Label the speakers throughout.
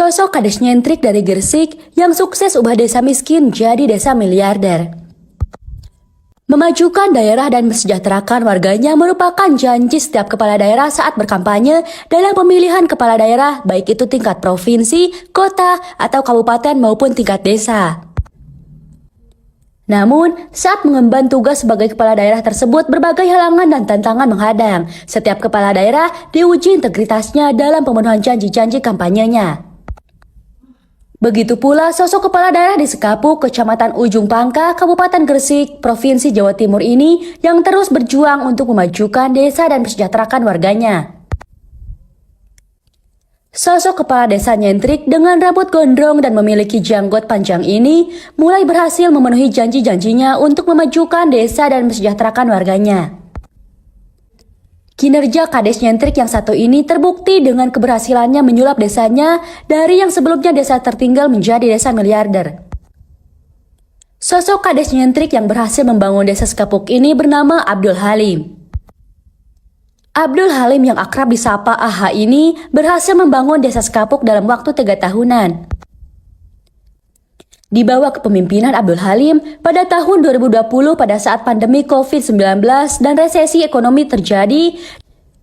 Speaker 1: Sosok kades nyentrik dari Gresik yang sukses ubah desa miskin jadi desa miliarder. Memajukan daerah dan mesejahterakan warganya merupakan janji setiap kepala daerah saat berkampanye dalam pemilihan kepala daerah, baik itu tingkat provinsi, kota, atau kabupaten maupun tingkat desa. Namun, saat mengemban tugas sebagai kepala daerah tersebut, berbagai halangan dan tantangan menghadang. Setiap kepala daerah diuji integritasnya dalam pemenuhan janji-janji kampanyenya. Begitu pula sosok kepala daerah di Sekapuk, Kecamatan Ujung Pangkah, Kabupaten Gresik, Provinsi Jawa Timur ini yang terus berjuang untuk memajukan desa dan mesejahterakan warganya. Sosok kepala desa nyentrik dengan rambut gondrong dan memiliki janggut panjang ini mulai berhasil memenuhi janji-janjinya untuk memajukan desa dan mesejahterakan warganya. Kinerja kades nyentrik yang satu ini terbukti dengan keberhasilannya menyulap desanya dari yang sebelumnya desa tertinggal menjadi desa miliarder. Sosok kades nyentrik yang berhasil membangun desa Sekapuk ini bernama Abdul Halim. Abdul Halim yang akrab disapa AH ini berhasil membangun desa Sekapuk dalam waktu 3 tahunan. Di bawah kepemimpinan Abdul Halim, pada tahun 2020 pada saat pandemi COVID-19 dan resesi ekonomi terjadi,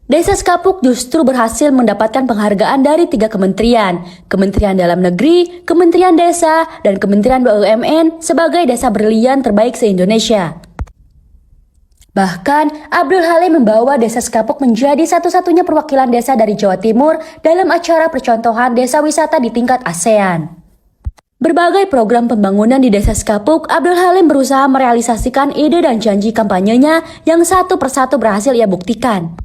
Speaker 1: Desa Sekapuk justru berhasil mendapatkan penghargaan dari 3 kementerian, Kementerian Dalam Negeri, Kementerian Desa, dan Kementerian BUMN sebagai desa brilian terbaik se-Indonesia. Bahkan, Abdul Halim membawa Desa Sekapuk menjadi satu-satunya perwakilan desa dari Jawa Timur dalam acara percontohan desa wisata di tingkat ASEAN. Berbagai program pembangunan di Desa Sekapuk, Abdul Halim berusaha merealisasikan ide dan janji kampanyenya yang satu persatu berhasil ia buktikan.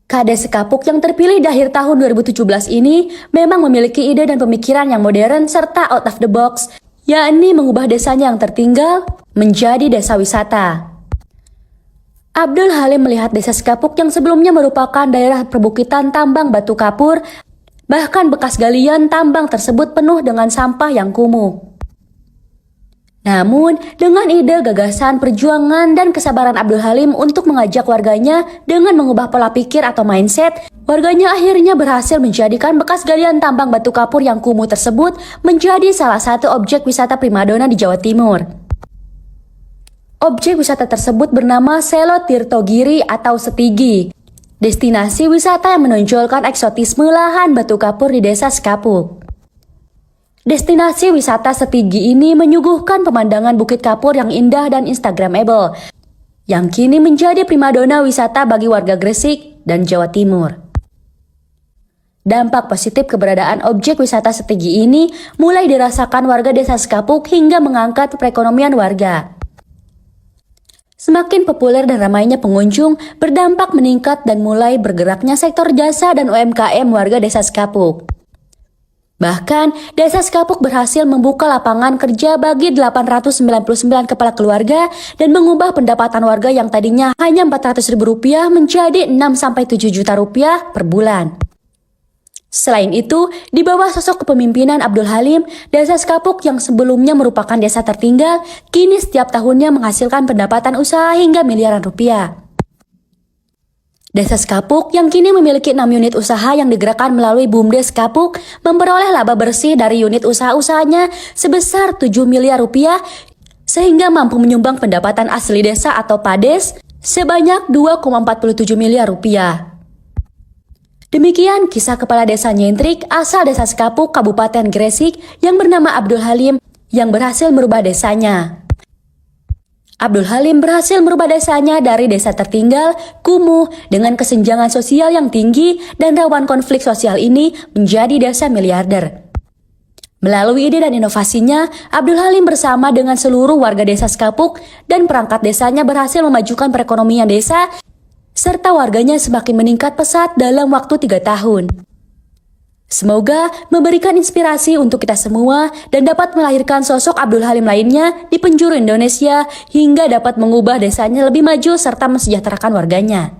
Speaker 1: Kades Sekapuk yang terpilih di akhir tahun 2017 ini memang memiliki ide dan pemikiran yang modern serta out of the box, yakni mengubah desanya yang tertinggal menjadi desa wisata. Abdul Halim melihat Desa Sekapuk yang sebelumnya merupakan daerah perbukitan tambang batu kapur. Bahkan bekas galian tambang tersebut penuh dengan sampah yang kumuh. Namun, dengan ide, gagasan, perjuangan, dan kesabaran Abdul Halim untuk mengajak warganya dengan mengubah pola pikir atau mindset, warganya akhirnya berhasil menjadikan bekas galian tambang batu kapur yang kumuh tersebut menjadi salah satu objek wisata primadona di Jawa Timur. Objek wisata tersebut bernama Selo Tirtogiri atau Setigi. Destinasi wisata yang menonjolkan eksotisme lahan batu kapur di Desa Sekapuk. Destinasi wisata Setigi ini menyuguhkan pemandangan bukit kapur yang indah dan instagramable, yang kini menjadi primadona wisata bagi warga Gresik dan Jawa Timur. Dampak positif keberadaan objek wisata Setigi ini mulai dirasakan warga Desa Sekapuk hingga mengangkat perekonomian warga. Semakin populer dan ramainya pengunjung berdampak meningkat dan mulai bergeraknya sektor jasa dan UMKM warga Desa Sekapuk. Bahkan, Desa Sekapuk berhasil membuka lapangan kerja bagi 899 kepala keluarga dan mengubah pendapatan warga yang tadinya hanya Rp400.000 menjadi Rp6-7 juta per bulan. Selain itu, di bawah sosok kepemimpinan Abdul Halim, Desa Sekapuk yang sebelumnya merupakan desa tertinggal, kini setiap tahunnya menghasilkan pendapatan usaha hingga miliaran rupiah. Desa Sekapuk yang kini memiliki 6 unit usaha yang digerakkan melalui BUMDes Sekapuk memperoleh laba bersih dari unit usaha-usahanya sebesar 7 miliar rupiah sehingga mampu menyumbang pendapatan asli desa atau PADES sebanyak 2,47 miliar rupiah. Demikian kisah kepala desa nyentrik asal Desa Sekapuk, Kabupaten Gresik yang bernama Abdul Halim yang berhasil merubah desanya. Abdul Halim berhasil merubah desanya dari desa tertinggal, kumuh, dengan kesenjangan sosial yang tinggi dan rawan konflik sosial ini menjadi desa miliarder. Melalui ide dan inovasinya, Abdul Halim bersama dengan seluruh warga Desa Sekapuk dan perangkat desanya berhasil memajukan perekonomian desa serta warganya semakin meningkat pesat dalam waktu 3 tahun. Semoga memberikan inspirasi untuk kita semua dan dapat melahirkan sosok Abdul Halim lainnya di penjuru Indonesia hingga dapat mengubah desanya lebih maju serta mesejahterakan warganya.